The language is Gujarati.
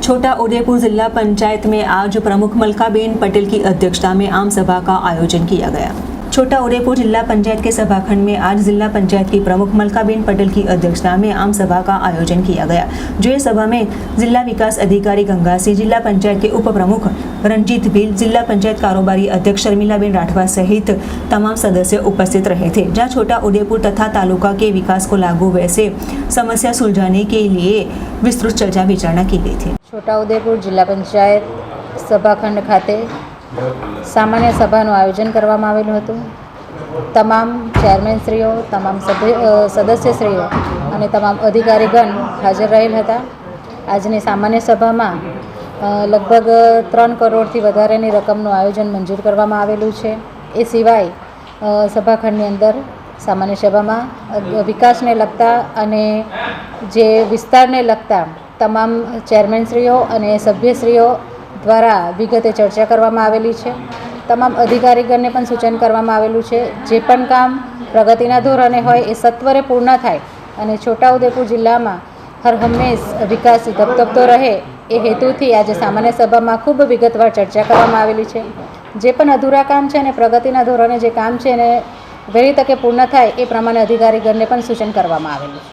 छोटा उदेपुर जिला पंचायत में आज प्रमुख मलकाबेन पटेल की अध्यक्षता में आम सभा का आयोजन किया गया। छोटा उदेपुर जिला पंचायत के सभाखंड में आज जिला पंचायत की प्रमुख मलकाबेन पटेल की अध्यक्षता में आम सभा का आयोजन किया गया। जो इस सभा में जिला विकास अधिकारी गंगा सिंह, जिला पंचायत के उप प्रमुख रंजीत भील, जिला पंचायत कारोबारी अध्यक्ष शर्मिलाबेन राठवा सहित तमाम सदस्य उपस्थित रहे थे। जहां छोटा उदेपुर तथा तालुका के विकास को लागू वैसे समस्या सुलझाने के लिए विस्तृत चर्चा विचारणा की गई थी। छोटा उदेपुर जिला पंचायत सभाखंड खाते सामान्य सभाનું આયોજન કરવામાં આવેલું હતું। તમામ ચેરમેનશ્રીઓ, તમામ સદસ્યશ્રીઓ અને તમામ અધિકારીગણ હાજર રહેલ હતા। આજની સામાન્ય સભામાં લગભગ 3 કરોડથી વધારેની રકમનું આયોજન મંજૂર કરવામાં આવેલું છે। એ સિવાય સભાખંડની અંદર સામાન્ય સભામાં વિકાસને લગતા અને જે વિસ્તારને લગતા તમામ ચેરમેનશ્રીઓ અને સભ્યશ્રીઓ દ્વારા વિગતે ચર્ચા કરવામાં આવેલી છે। તમામ અધિકારીગણને પણ સૂચન કરવામાં આવેલું છે જે પણ કામ પ્રગતિના ધોરણે હોય એ સત્વરે પૂર્ણ થાય અને છોટાઉદેપુર જિલ્લામાં હર હંમેશ વિકાસ ધબધબતો રહે એ હેતુથી આજે સામાન્ય સભામાં ખૂબ વિગતવાર ચર્ચા કરવામાં આવેલી છે। જે પણ અધૂરા કામ છે અને પ્રગતિના ધોરણે જે કામ છે એને વહેલી તકે પૂર્ણ થાય એ પ્રમાણે અધિકારીગણને પણ સૂચન કરવામાં આવેલું છે।